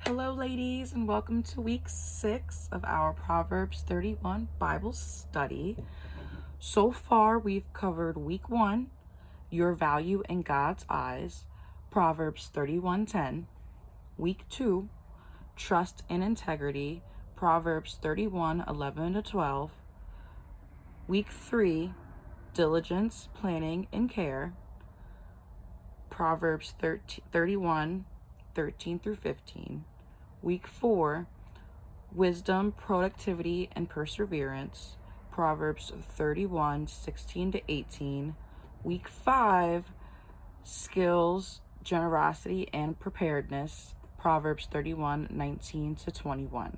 Hello, ladies, and welcome to week 6 of our Proverbs 31 Bible study. So far, we've covered week 1, your value in God's eyes, Proverbs 31:10. Week 2, trust and integrity, Proverbs 31:11-12. Week 3, diligence, planning, and care, Proverbs 31:13-15. Week 4, wisdom, productivity, and perseverance, Proverbs 31:16-18. Week 5, skills, generosity, and preparedness, Proverbs 31:19-21.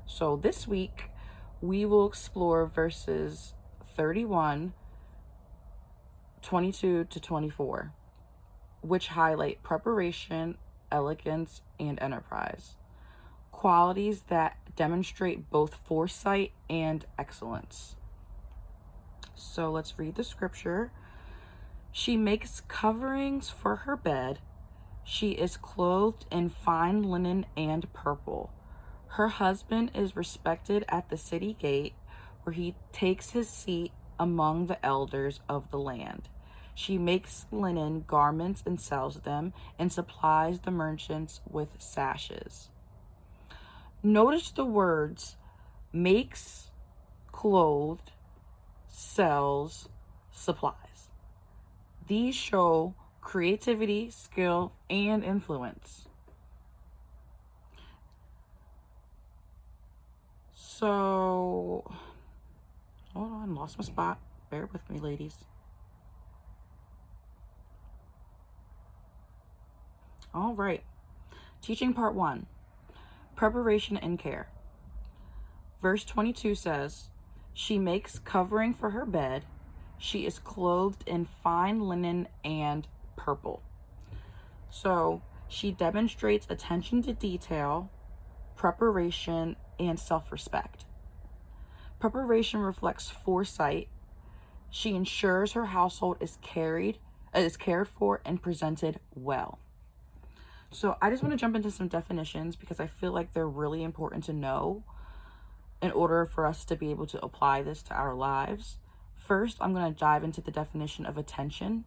So this week, we will explore verses 31:22-24, which highlight preparation, elegance, and enterprise, qualities that demonstrate both foresight and excellence. So let's read the scripture. She makes coverings for her bed. She is clothed in fine linen and purple. Her husband is respected at the city gate, where he takes his seat among the elders of the land. She makes linen garments and sells them, and supplies the merchants with sashes. Notice the words makes, clothed, sells, supplies. These show creativity, skill, and influence. So, hold on, lost my spot. Bear with me, ladies. All right. Teaching part 1. Preparation and care. Verse 22 says, she makes covering for her bed. She is clothed in fine linen and purple. So she demonstrates attention to detail, preparation, and self-respect. Preparation reflects foresight. She ensures her household is cared for and presented well. So I just want to jump into some definitions because I feel like they're really important to know in order for us to be able to apply this to our lives. First, I'm going to dive into the definition of attention.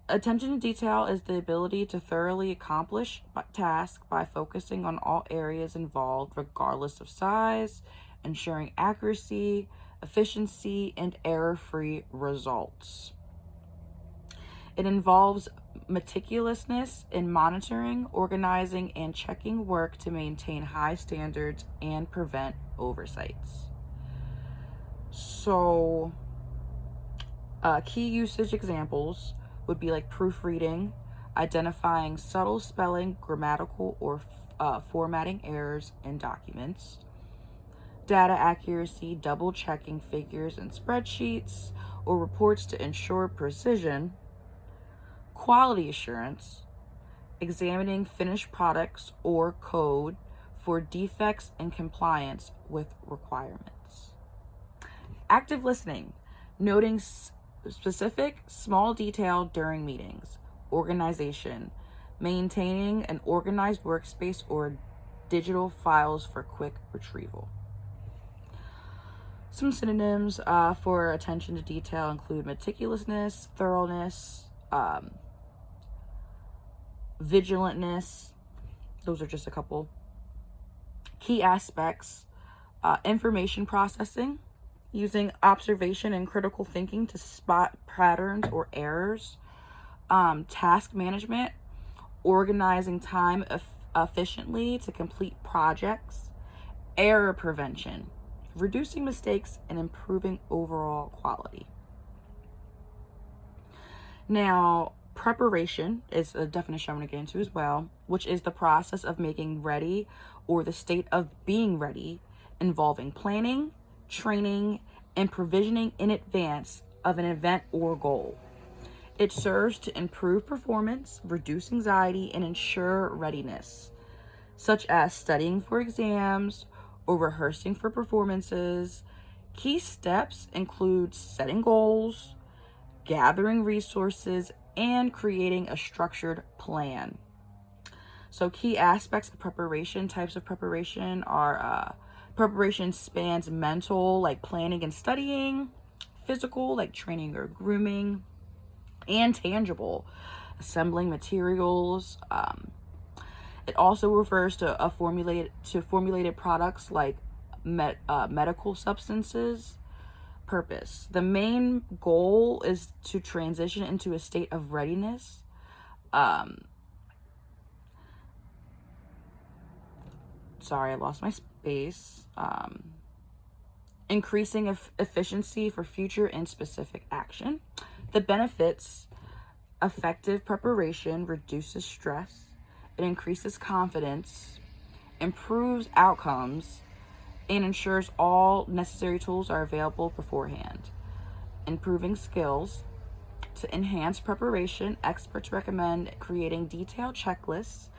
Attention to detail is the ability to thoroughly accomplish a task by focusing on all areas involved, regardless of size, ensuring accuracy, efficiency, and error-free results. It involves meticulousness in monitoring, organizing, and checking work to maintain high standards and prevent oversights. So, key usage examples would be like proofreading, identifying subtle spelling, grammatical, or formatting errors in documents, data accuracy, double checking figures in spreadsheets or reports to ensure precision, quality assurance, examining finished products or code for defects and compliance with requirements. Active listening, noting specific small detail during meetings. Organization, maintaining an organized workspace or digital files for quick retrieval. Some synonyms for attention to detail include meticulousness, thoroughness, vigilantness. Those are just a couple. Key aspects, information processing, using observation and critical thinking to spot patterns or errors. Task management, organizing time efficiently to complete projects. Error prevention, reducing mistakes and improving overall quality. Now, preparation is a definition I'm going to get into as well, which is the process of making ready or the state of being ready, involving planning, training, and provisioning in advance of an event or goal. It serves to improve performance, reduce anxiety, and ensure readiness, such as studying for exams or rehearsing for performances. Key steps include setting goals, gathering resources, and creating a structured plan. So key aspects of preparation, types of preparation are preparation spans mental, like planning and studying, physical, like training or grooming, and tangible, assembling materials. It also refers to formulated products like medical substances. Purpose. The main goal is to transition into a state of readiness. Sorry, I lost my space. Increasing efficiency for future and specific action. The benefits: effective preparation reduces stress, it increases confidence, improves outcomes, and ensures all necessary tools are available beforehand. Improving skills. To enhance preparation, experts recommend creating detailed checklists,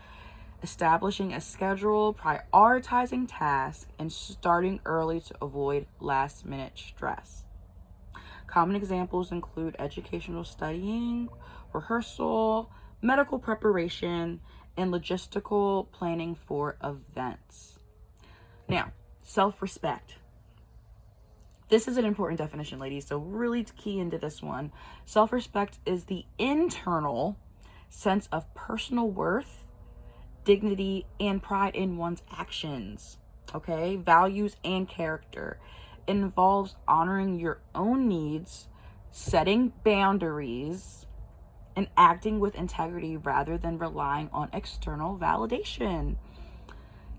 establishing a schedule, prioritizing tasks, and starting early to avoid last-minute stress. Common examples include educational studying, rehearsal, medical preparation, and logistical planning for events. Now, self-respect. This is an important definition, ladies, so really key into this one. Self-respect is the internal sense of personal worth, dignity, and pride in one's actions, okay? Values and character. It involves honoring your own needs, setting boundaries, and acting with integrity rather than relying on external validation.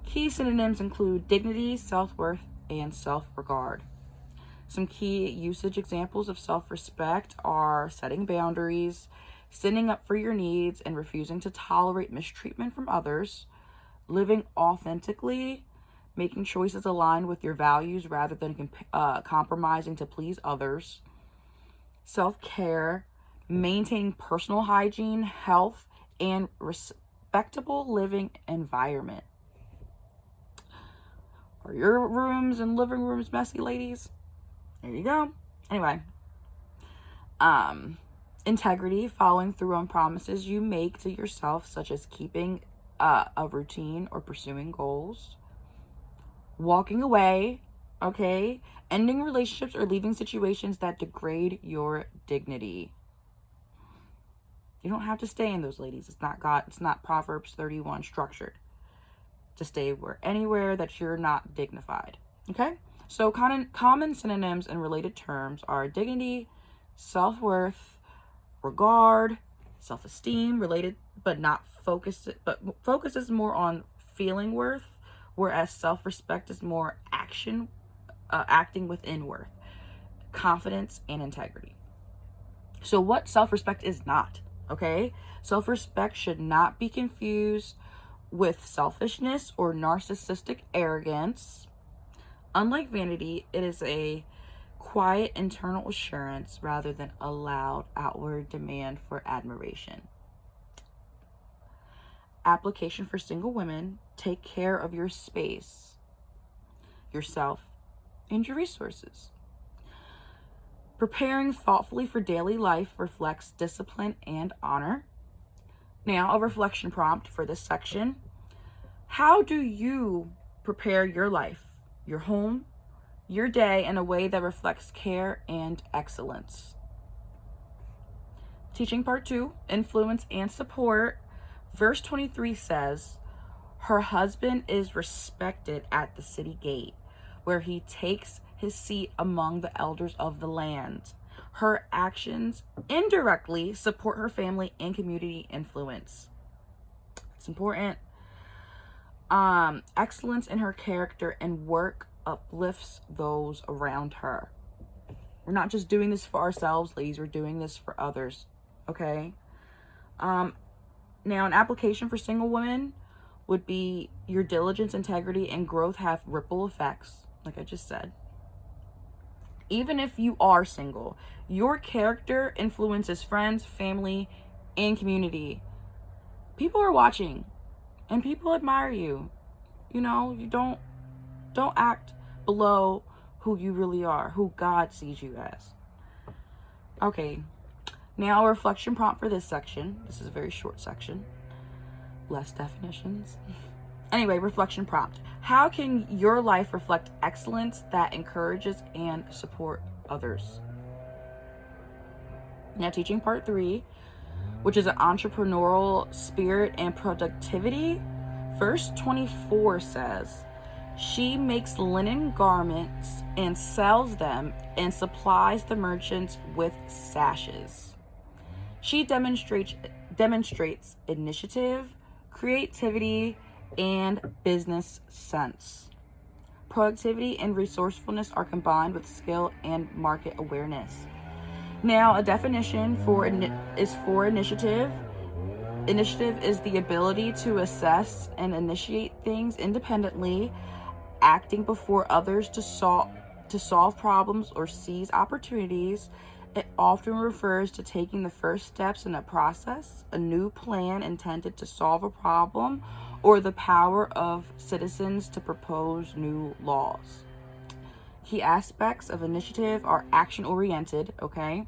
Key synonyms include dignity, self-worth, and self-regard. Some key usage examples of self-respect are setting boundaries, standing up for your needs and refusing to tolerate mistreatment from others, living authentically, making choices aligned with your values rather than compromising to please others, self-care, maintaining personal hygiene, health, and respectable living environment. Are your rooms and living rooms messy, ladies? There you go. Anyway, integrity, following through on promises you make to yourself, such as keeping a routine or pursuing goals. Walking away, okay? Ending relationships or leaving situations that degrade your dignity. You don't have to stay in those, ladies. It's not Proverbs 31 structured to stay anywhere that you're not dignified. Okay? So common synonyms and related terms are dignity, self-worth, regard, self-esteem, related but not focused, but focuses more on feeling worth, whereas self-respect is more acting within worth, confidence, and integrity. So what self-respect is not, okay? Self-respect should not be confused with selfishness or narcissistic arrogance. Unlike vanity, it is a quiet internal assurance rather than a loud outward demand for admiration. Application for single women: take care of your space, yourself, and your resources. Preparing thoughtfully for daily life reflects discipline and honor. Now, a reflection prompt for this section. How do you prepare your life, your home, your day in a way that reflects care and excellence? Teaching part 2, influence and support. Verse 23 says, her husband is respected at the city gate, where he takes his seat among the elders of the land. Her actions indirectly support her family and community influence. It's important. Excellence in her character and work uplifts those around her. We're not just doing this for ourselves, ladies. We're doing this for others. Okay? Now, an application for single women would be your diligence, integrity, and growth have ripple effects, like I just said. Even if you are single, your character influences friends, family, and community. People are watching, and people admire you. You know, you don't act below who you really are, who God sees you as. Okay, Now, a reflection prompt for this section. This is a very short section. Less definitions. Anyway, reflection prompt. How can your life reflect excellence that encourages and support others? Now, teaching part 3, which is an entrepreneurial spirit and productivity. Verse 24 says, she makes linen garments and sells them and supplies the merchants with sashes. She demonstrates initiative, creativity, and business sense. Productivity and resourcefulness are combined with skill and market awareness. Now, a definition for initiative. Initiative is the ability to assess and initiate things independently, acting before others to solve problems or seize opportunities. It often refers to taking the first steps in a process, a new plan intended to solve a problem, or the power of citizens to propose new laws. Key aspects of initiative are action-oriented, okay?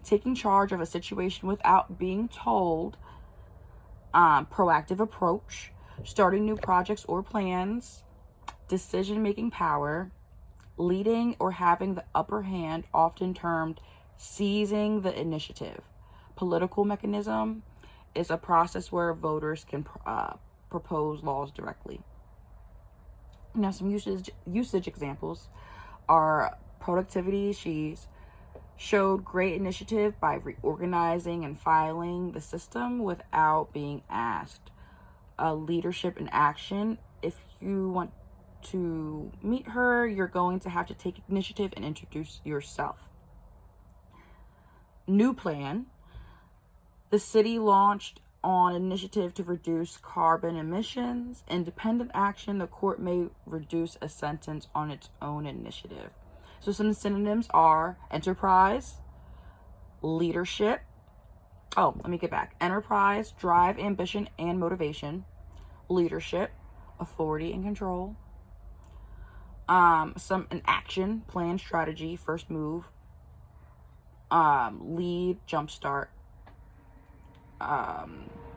Taking charge of a situation without being told, proactive approach, starting new projects or plans, decision-making power, leading or having the upper hand, often termed seizing the initiative. Political mechanism is a process where voters can propose laws directly. Now, some usage examples are productivity. She's showed great initiative by reorganizing and filing the system without being asked. Leadership in action. If you want to meet her, you're going to have to take initiative and introduce yourself. New plan. The city launched on initiative to reduce carbon emissions. Independent action. The court may reduce a sentence on its own initiative. So some synonyms are enterprise, leadership. Oh, let me get back. Enterprise, drive, ambition, and motivation. Leadership, authority and control. An action, plan, strategy, first move. Lead, jumpstart.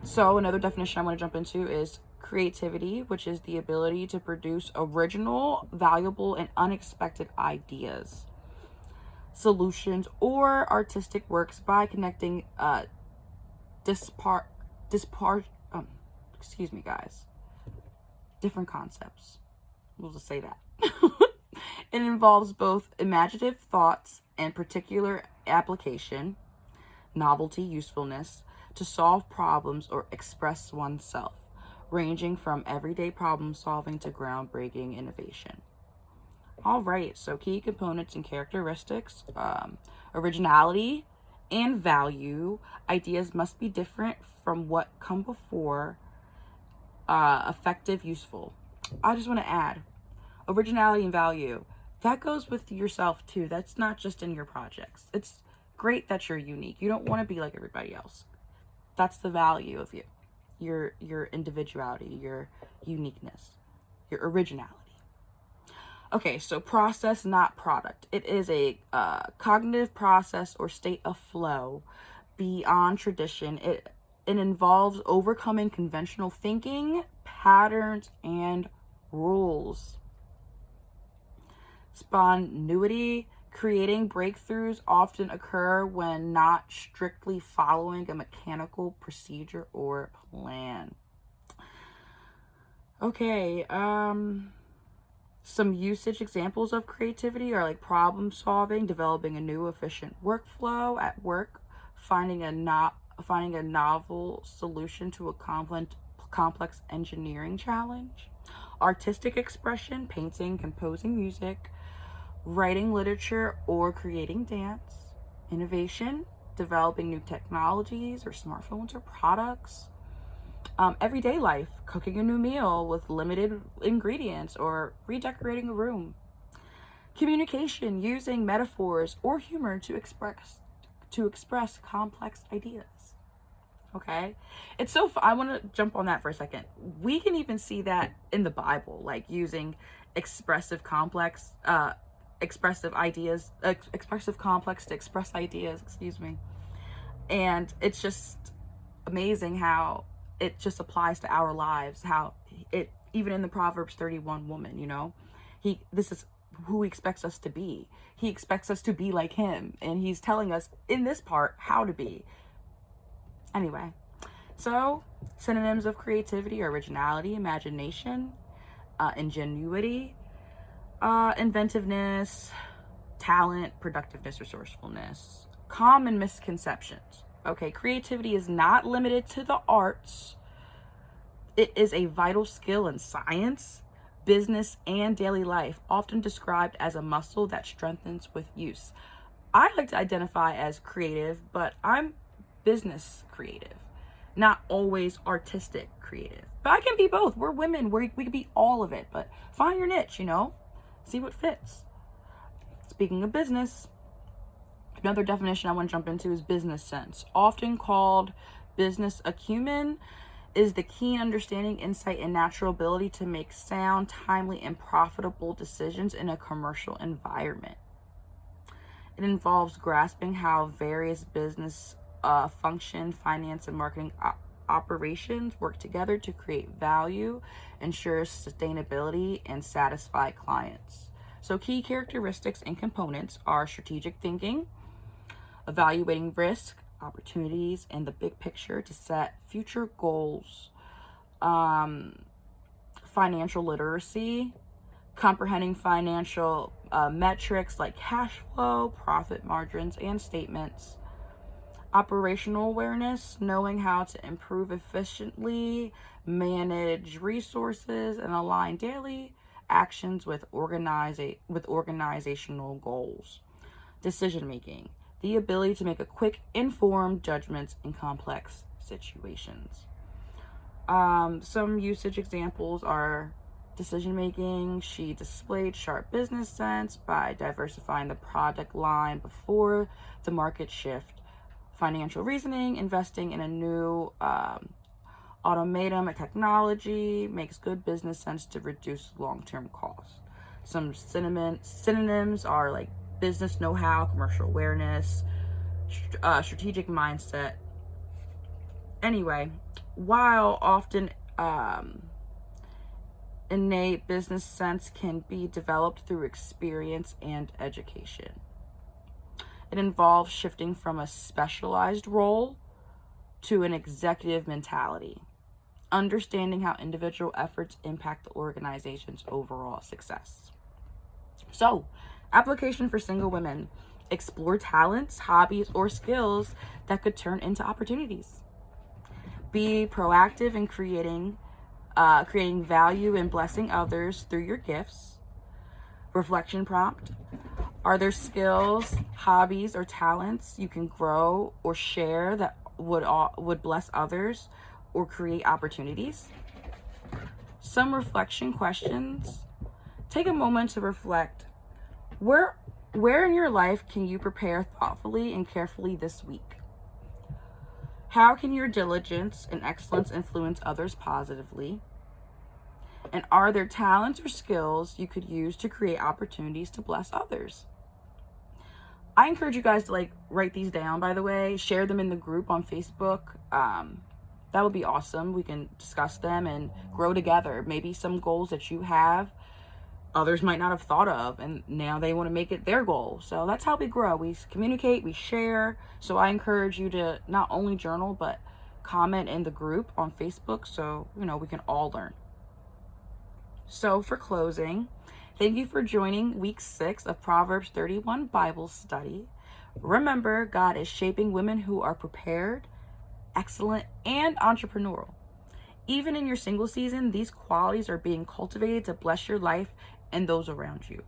So another definition I want to jump into is creativity, which is the ability to produce original, valuable, and unexpected ideas, solutions, or artistic works by connecting different concepts. We'll just say that. It involves both imaginative thoughts and particular application, novelty, usefulness, to solve problems or express oneself, ranging from everyday problem solving to groundbreaking innovation. All right, so key components and characteristics, originality and value. Ideas must be different from what come before. Effective, useful. I just want to add originality and value. That goes with yourself too. That's not just in your projects. It's great that you're unique. You don't want to be like everybody else. That's the value of you. Your individuality, your uniqueness, your originality. Okay, so process, not product. It is a cognitive process or state of flow beyond tradition. It involves overcoming conventional thinking, patterns, and rules. Spontaneity. Creating breakthroughs often occur when not strictly following a mechanical procedure or plan. Okay, some usage examples of creativity are like problem solving, developing a new efficient workflow at work, finding a novel solution to a complex engineering challenge, artistic expression, painting, composing music, writing literature or creating dance, innovation, developing new technologies or smartphones or products, everyday life, cooking a new meal with limited ingredients or redecorating a room, communication, using metaphors or humor to express complex ideas. Okay, it's so I want to jump on that for a second. We can even see that in the Bible, like using expressive complex to express ideas, And it's just amazing how it just applies to our lives, how it, even in the Proverbs 31 woman, you know, this is who he expects us to be. He expects us to be like him, and he's telling us in this part how to be. Anyway, so synonyms of creativity are originality, imagination, ingenuity, inventiveness, talent, productiveness, resourcefulness. Common misconceptions. Okay, creativity is not limited to the arts. It is a vital skill in science, business, and daily life, often described as a muscle that strengthens with use. I like to identify as creative, but I'm business creative, not always artistic creative. But I can be both. We're women. We can be all of it, but find your niche, you know, see what fits. Speaking of business, another definition I want to jump into is business sense, often called business acumen, is the keen understanding, insight, and natural ability to make sound, timely, and profitable decisions in a commercial environment. It involves grasping how various business function, finance, and marketing operations work together to create value, ensure sustainability, and satisfy clients. So key characteristics and components are strategic thinking, evaluating risk, opportunities, and the big picture to set future goals, financial literacy, comprehending financial metrics like cash flow, profit margins, and statements, operational awareness, knowing how to improve efficiently, manage resources, and align daily actions with organizational goals. Decision making, the ability to make a quick, informed judgments in complex situations. Some usage examples are decision making. She displayed sharp business sense by diversifying the product line before the market shift. Financial reasoning, investing in a new automatum technology makes good business sense to reduce long-term costs. Some synonyms are like business know-how, commercial awareness, strategic mindset. Anyway, while often innate business sense can be developed through experience and education. It involves shifting from a specialized role to an executive mentality, understanding how individual efforts impact the organization's overall success. So, application for single women. Explore talents, hobbies, or skills that could turn into opportunities. Be proactive in creating value and blessing others through your gifts. Reflection prompt. Are there skills, hobbies, or talents you can grow or share that would bless others or create opportunities? Some reflection questions. Take a moment to reflect. Where in your life can you prepare thoughtfully and carefully this week? How can your diligence and excellence influence others positively? And are there talents or skills you could use to create opportunities to bless others? I encourage you guys to write these down, by the way. Share them in the group on Facebook. That would be awesome. We can discuss them and grow together. Maybe some goals that you have, others might not have thought of, and now they want to make it their goal. So that's how we grow. We communicate, we share. So I encourage you to not only journal, but comment in the group on Facebook so, we can all learn. So for closing, thank you for joining week 6 of Proverbs 31 Bible study. Remember, God is shaping women who are prepared, excellent, and entrepreneurial. Even in your single season, these qualities are being cultivated to bless your life and those around you.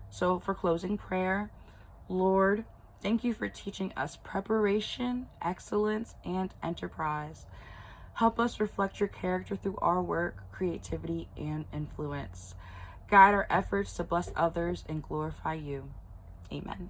So for closing prayer, Lord, thank you for teaching us preparation, excellence, and enterprise. Help us reflect your character through our work, creativity, and influence. Guide our efforts to bless others and glorify you. Amen.